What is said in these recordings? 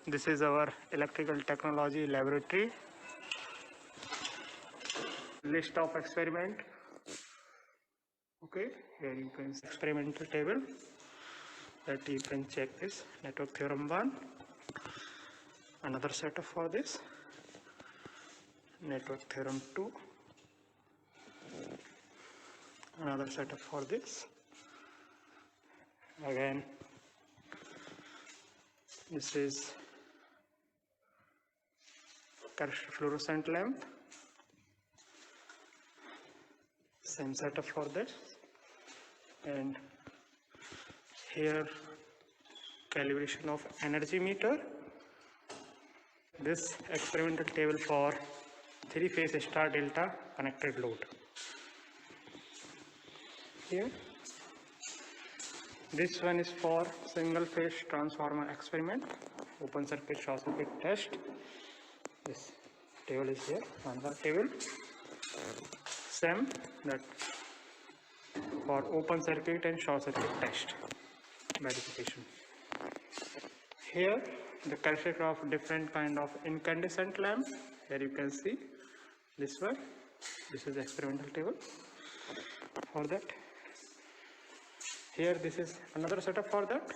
This is our electrical technology laboratory. List of experiment. Okay, here you can see experimental table that you can check this network theorem 1. Another setup for this network theorem 2. Another setup for this. Again, this is fluorescent lamp. Same setup for this. And here calibration of energy meter. This experimental table for 3-phase star delta connected load. Here this one is for single phase transformer experiment, open circuit short circuit test. This table is here, another table, same that for open circuit and short circuit test verification. Here the characteristic of different kind of incandescent lamp. Here you can see this one. This is the experimental table for that. Here this is another setup for that.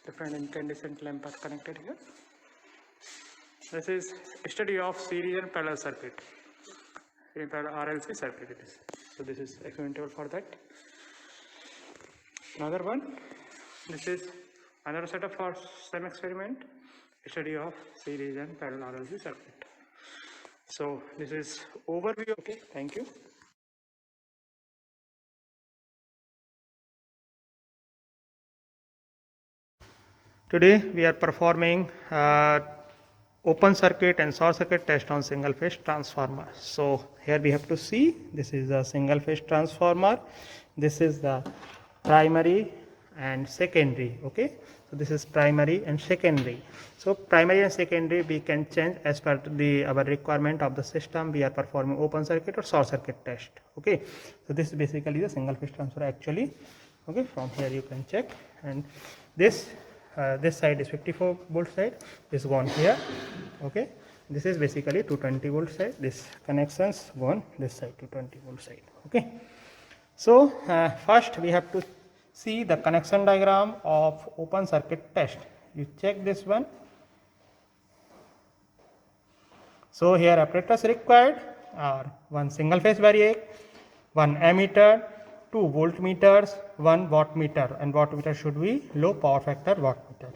Different incandescent lamp are connected here. This is study of series and parallel circuit. In parallel RLC circuit it is. So this is experimental for that. Another one. This is another setup for same experiment. Study of series and parallel RLC circuit. So this is overview. Okay, thank you. Today we are performing open circuit and short circuit test on single phase transformer. So here we have to see this is a single phase transformer. This is the primary and secondary. Okay, so this is primary and secondary. So primary and secondary we can change as per the our requirement of the system. We are performing open circuit or short circuit test. Okay, so this is basically the single phase transformer actually. Okay, from here you can check, and this side is 54 volt side, this gone here. Okay, this is basically 220 volt side, this connections gone this side, 220 volt side. Okay, so first we have to see the connection diagram of open circuit test. You check this one. So here apparatus required are one single phase variac, one ammeter, 2 voltmeters, 1 wattmeter, and wattmeter should be low power factor wattmeter.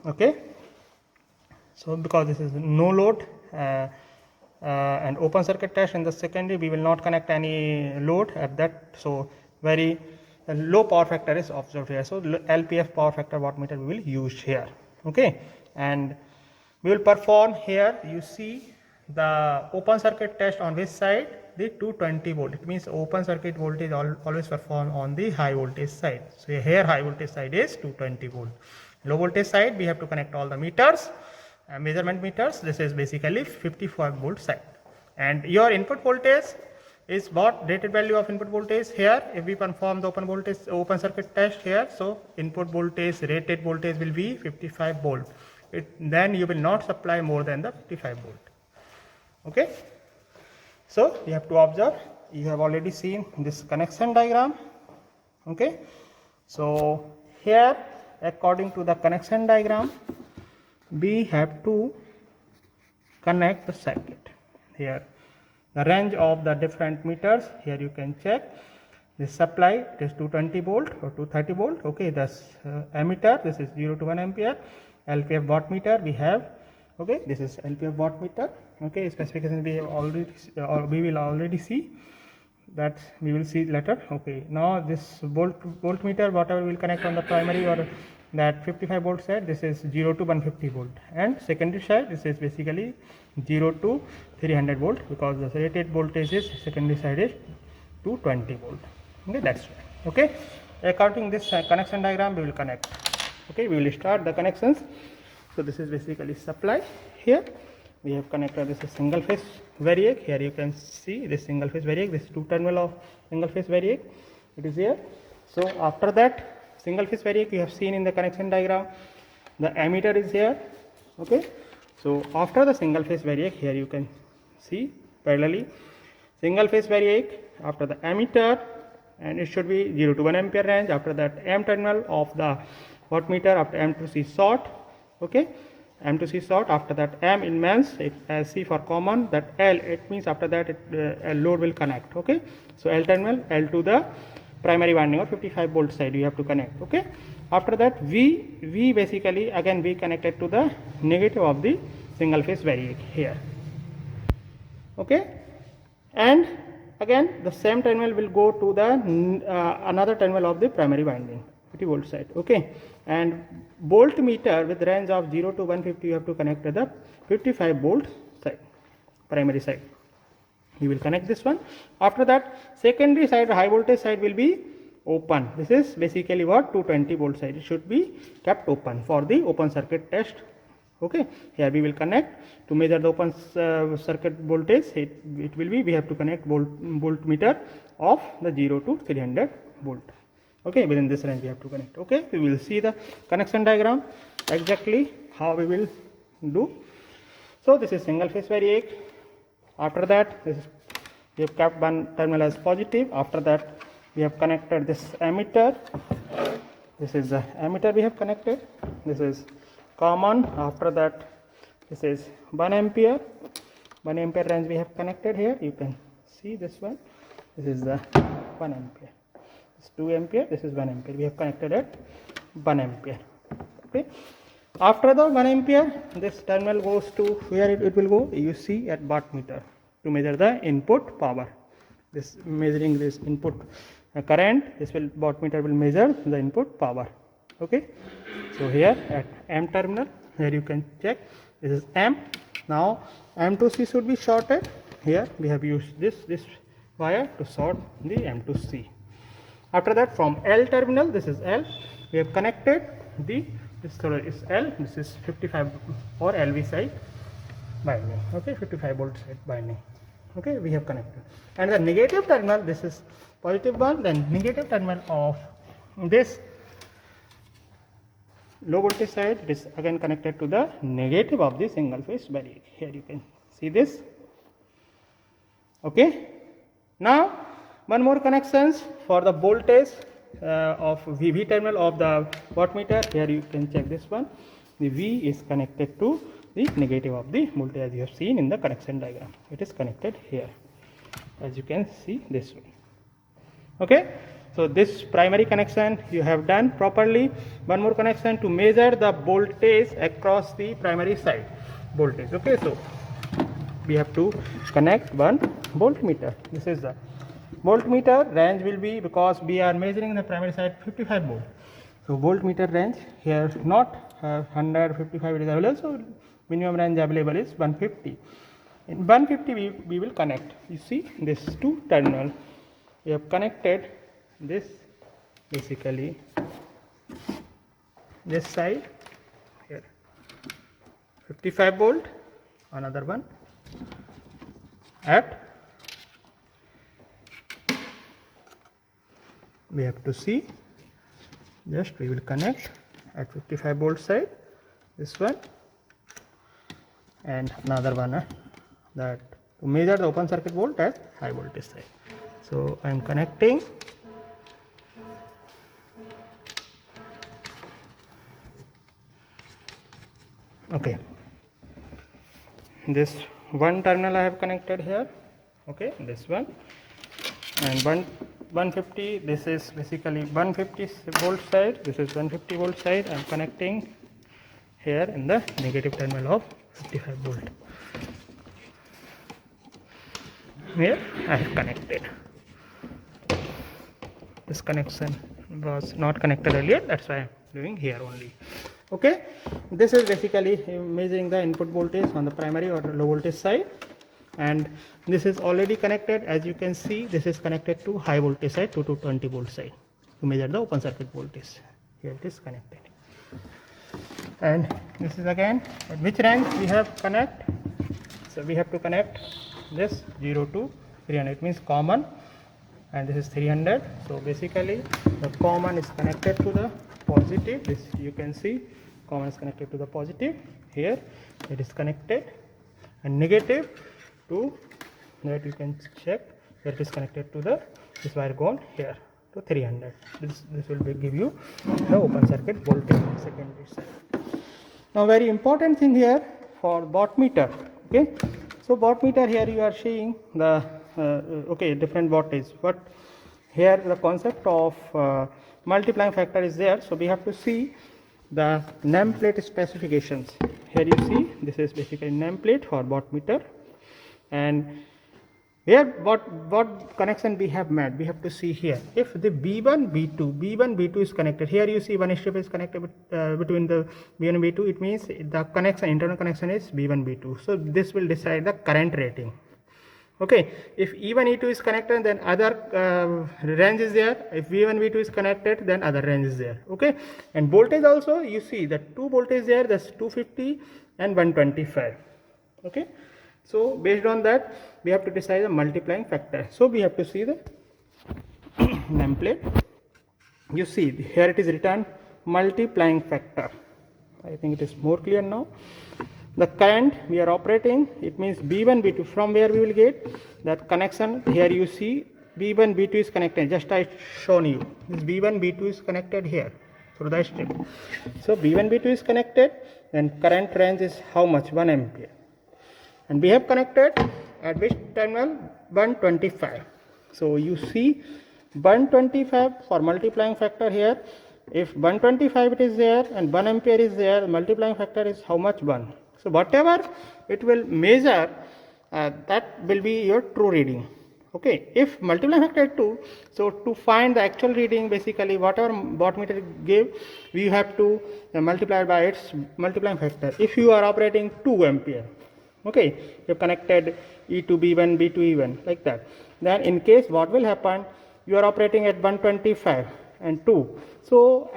Okay, so because this is no load and open circuit test in the secondary, we will not connect any load at that, so very low power factor is observed here. So LPF power factor wattmeter we will use here. Okay, and we will perform here. You see the open circuit test on which side? The 220 volt. It means open circuit voltage always perform on the high voltage side. So here high voltage side is 220 volt. Low voltage side we have to connect all the meters, measurement meters. This is basically 55 volt side. And your input voltage is what? Rated value of input voltage here. If we perform the open circuit test here, so input voltage, rated voltage will be 55 volt. Then you will not supply more than the 55 volt. Okay. So you have to observe, you have already seen this connection diagram. Okay, so here according to the connection diagram we have to connect the circuit. Here the range of the different meters, here you can check. This supply it is 220 volt or 230 volt. Okay, this ammeter, this is 0 to 1 ampere. LPF wattmeter we have. Okay, this is LPF wattmeter. Okay, specification we have already we will already see that, we will see later. Okay, now this voltmeter whatever will connect on the primary or that 55 volt side, this is 0 to 150 volt, and secondary side this is basically 0 to 300 volt, because the rated voltage is secondary side is 220 volt. Okay, that's right. Okay, according this connection diagram we will connect. Okay, we will start the connections. So this is basically supply. Here we have connected, this is single phase variac. Here you can see this single phase variac, this 2 terminal of single phase variac, it is here. So after that single phase variac you have seen in the connection diagram, the emitter is here. Okay, so after the single phase variac, here you can see parallelly single phase variac, after the emitter, and it should be 0 to 1 ampere range. After that, M terminal of the wattmeter, after M to C short. Okay, M to C short. After that, M in mains, it as C for common. That L, it means after that a load will connect. Okay, so L terminal, L to the primary winding or 55 volt side you have to connect. Okay, after that V basically again V connected to the negative of the single phase variac here. Okay, and again the same terminal will go to the another terminal of the primary winding, 50 volt side. Okay, and voltmeter with range of 0 to 150 you have to connect to the 55 volt side, primary side. You will connect this one. After that, secondary side, high voltage side will be open. This is basically what 220 volt side. It should be kept open for the open circuit test. Okay, here we will connect to measure the open circuit voltage. It will be, we have to connect voltmeter of the 0 to 300 volt. Okay, within this range we have to connect. Okay, we will see the connection diagram exactly how we will do. So this is single phase variac. After that, this is, we have kept one terminal as positive. After that, we have connected this emitter. This is the emitter we have connected. This is common. After that, this is 1 ampere. 1 ampere range we have connected here. You can see this one. This is the 1 ampere. This is 2 ampere. This is 1 ampere. We have connected at 1 ampere. Okay. After the 1 ampere, this terminal goes to where it will go. You see at wattmeter to measure the input power. This measuring this input current. This will wattmeter will measure the input power. Okay. So here at M terminal, here you can check. This is M. Now M to C should be shorted. Here we have used this wire to short the M to C. After that, from L terminal, this is L. We have connected the this is L. This is 55 or LV side binding. Okay, 55 volt side binding. Okay, we have connected. And the negative terminal, this is positive one. Then negative terminal of this low voltage side, it is again connected to the negative of the single phase variac. Here you can see this. Okay. Now one more connections for the voltage of V terminal of the wattmeter. Here you can check this one. The V is connected to the negative of the voltage, as you have seen in the connection diagram. It is connected here, as you can see this way. Okay, so this primary connection you have done properly. One more connection to measure the voltage across the primary side voltage. Okay, so we have to connect one voltmeter. This is the voltmeter range will be, because we are measuring the primary side 55 volt. So voltmeter range here not 155 is available. So minimum range available is 150. In 150 we will connect. You see this two terminal. We have connected this basically this side here 55 volt, another one at, we have to see, just we will connect at 55 volt side this one, and another one that to measure the open circuit volt at high voltage side. So I am connecting. Okay, this one terminal I have connected here. Okay, this one, and 150, this is basically 150 volt side, this is 150 volt side. I am connecting here in the negative terminal of 55 volt. Here I have connected. This connection was not connected earlier, that's why I am doing here only. Okay, this is basically measuring the input voltage on the primary or low voltage side, and this is already connected. As you can see, this is connected to high voltage side, to 220 volt side, to measure the open circuit voltage. Here it is connected, and this is again at which range we have connect. So we have to connect this 0 to 300, it means common, and this is 300. So basically the common is connected to the positive. This you can see common is connected to the positive. Here it is connected, and negative to that you can check that it is connected to the this wire gone here to 300. This will give you the open circuit voltage secondary side. Now very important thing here for wattmeter. Okay, so wattmeter here you are seeing the different wattage, but here the concept of multiplying factor is there. So we have to see the nameplate specifications. Here you see this is basically nameplate for wattmeter, and here what connection we have made, we have to see here. If the B1 B2 is connected, here you see one strip is connected between the B1 and B2, it means the connection, internal connection is B1 B2. So this will decide the current rating. Okay, if E1 E2 is connected, then other range is there. If V1 V2 is connected, then other range is there. Okay, and voltage also you see that two voltage there, that's 250 and 125. Okay, so based on that we have to decide the multiplying factor. So we have to see the nameplate. You see here it is written multiplying factor. I think it is more clear now. The current we are operating, it means B1 B2, from where we will get that connection. Here you see B1 B2 is connected, just I shown you this B1 B2 is connected here through the strip. So B1 B2 is connected, and current range is how much? 1 ampere, and we have connected at which terminal? 125. So you see 125 for multiplying factor here. If 125 it is there and 1 ampere is there, multiplying factor is how much? 1. So whatever it will measure, that will be your true reading. Okay, if multiplying factor is 2, so to find the actual reading, basically whatever wattmeter gave, we have to multiply by its multiplying factor. If you are operating 2 ampere, okay, you have connected E2 B1 B2 E1 like that, then in case what will happen, you are operating at 125 and 2. So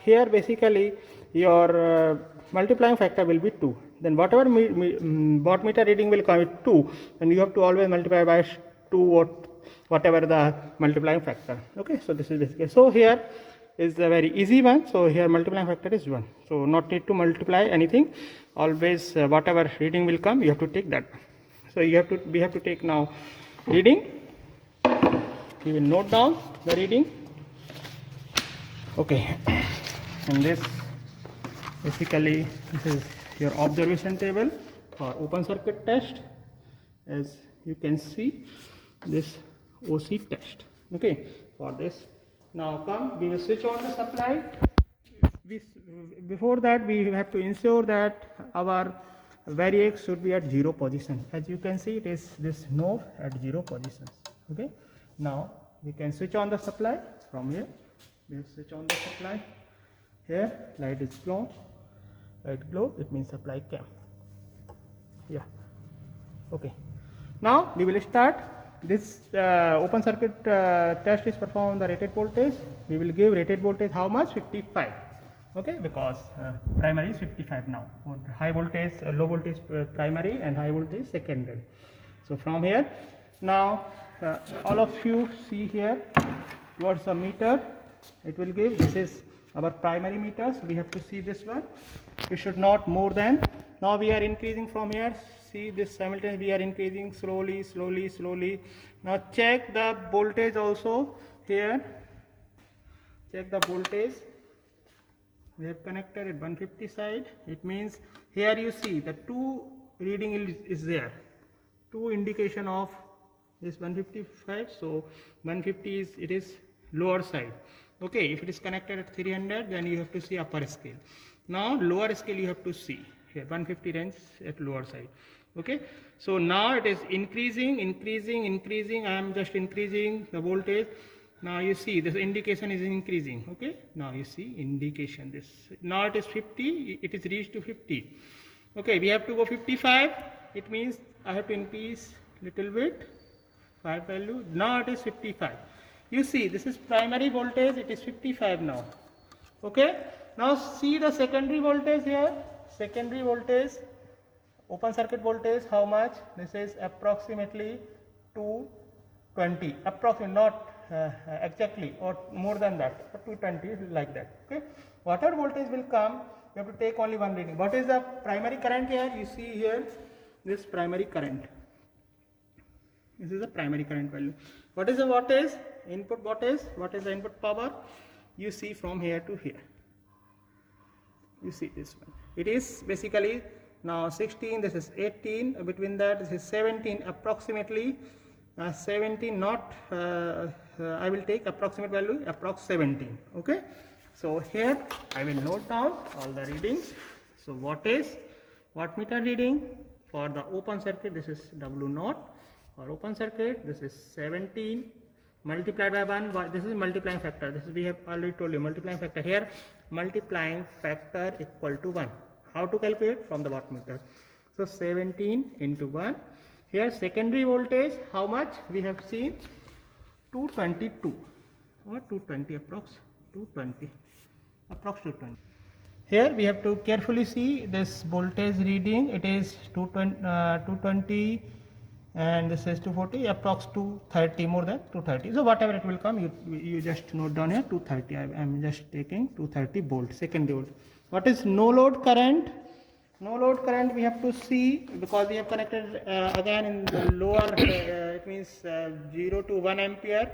here basically your multiplying factor will be 2. Then whatever wattmeter reading will come with 2, and you have to always multiply by 2 whatever the multiplying factor. Okay, so this is basically, so here is a very easy one. So here multiplying factor is 1, so not need to multiply anything, always whatever reading will come you have to take that. So we have to take now reading. We will note down the reading. Okay, and this basically this is your observation table for open circuit test. As you can see, this OC test. Okay, for this now come, we will switch on the supply. Before that we have to ensure that our variac should be at 0 position. As you can see, it is this knob at 0 position. Okay, now we can switch on the supply from here. We will switch on the supply. Here light is glow, light glow, it means supply came. Yeah, okay, now we will start this open circuit test is performed on the rated voltage. We will give rated voltage how much? 55. Okay, because primary is 55 now. High voltage, low voltage primary, and high voltage secondary. So from here now all of you see here towards the meter, it will give, this is our primary meter, so we have to see this one. We should not more than, now we are increasing from here, see this simultaneously we are increasing slowly. Now check the voltage also here, check the voltage. We have connected at 150 side. It means here you see the 2 reading is there, 2 indication of this 155. So 150 is, it is lower side. Okay, if it is connected at 300, then you have to see upper scale. Now lower scale you have to see here 150 range at lower side. Okay, so now it is increasing. I am just increasing the voltage. Now you see this indication is increasing. Okay, now you see indication, this now it is 50, it is reached to 50. Okay, we have to go 55. It means I have to increase little bit 5 value. Now it is 55. You see this is primary voltage, it is 55 now. Okay, now see the secondary voltage here. Secondary voltage, open circuit voltage, how much? This is approximately 220, approximately, not exactly, or more than that, 220 like that. Okay, whatever voltage will come, you have to take only one reading. What is the primary current here? You see here this primary current. This is the primary current value. What is the voltage? Input voltage. What is the input power? You see from here to here. You see this one. It is basically now 16. This is 18. Between that, this is 17. Approximately 17. Not. I will take approximate value. Approx 17. Okay. So here I will note down all the readings. So voltage, wattmeter reading for the open circuit. This is W0. For open circuit, this is 17 multiplied by 1. This is multiplying factor. This is, we have already told you, multiplying factor. Here multiplying factor equal to 1. How to calculate? From the wattmeter. So 17 into 1. Here secondary voltage, how much? We have seen 222 or 220 approx. 220 approx 220. Here we have to carefully see this voltage reading. It is 220 and this is 240, approx 230, more than 230. So whatever it will come, you just note down here 230. I am just taking 230 volt, secondary volt. What is no load current? No load current we have to see, because we have connected again in the lower, it means 0 to 1 ampere,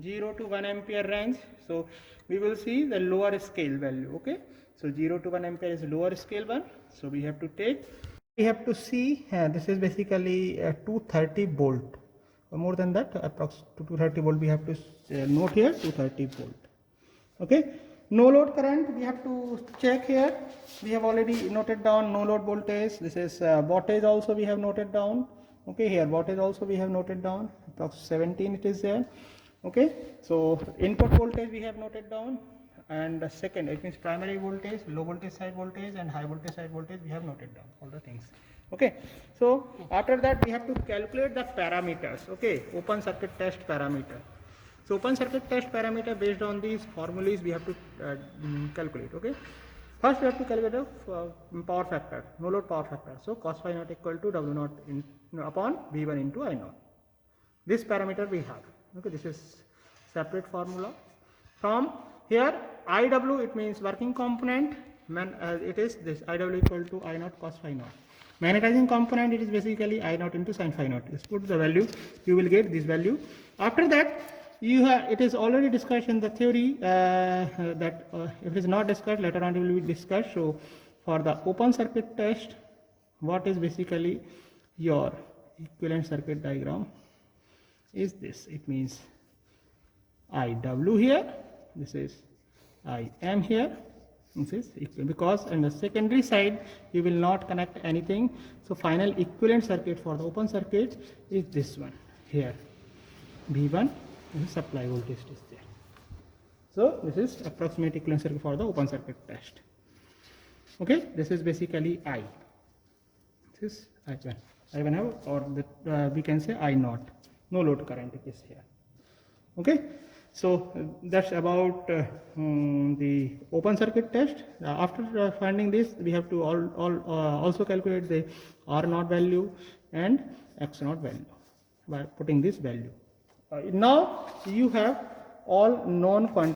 0 to 1 ampere range. So we will see the lower scale value. Okay, so 0 to 1 ampere is lower scale one. So we have to take. We have to see this is basically 230 volt, or more than that, approx 230 volt. We have to note here 230 volt. Okay, no load current we have to check here. We have already noted down no load voltage. This is voltage also we have noted down. Okay, here voltage also we have noted down, approx 17 it is there. Okay, so input voltage we have noted down, and the second, it means primary voltage, low voltage side voltage and high voltage side voltage we have noted down all the things. Okay, so after that we have to calculate the parameters. Okay, open circuit test parameter. So open circuit test parameter, based on these formulas we have to calculate. Okay, first we have to calculate the power factor, no load power factor. So cos phi naught equal to W0 upon V1 into I naught. This parameter we have. Okay, this is separate formula. From here IW, it means working component, it is this IW equal to I naught cos phi naught. Magnetizing component, it is basically I naught into sin phi naught. Just put the value, you will get this value. After that you have, it is already discussed in the theory that if it is not discussed, later on it will be discussed. So for the open circuit test, what is basically your equivalent circuit diagram is this. It means IW here, this is IM here, this is equal, because on the secondary side you will not connect anything. So final equivalent circuit for the open circuit is this one here. V1 is supply voltage is there. So this is approximate equivalent circuit for the open circuit test. Okay, this is basically I. This is I1. I1 have, or the, we can say I naught. No load current is here. Okay, so that's about the open circuit test. After finding this, we have to also calculate the R0 value and X0 value by putting this value. Now you have all known quantities.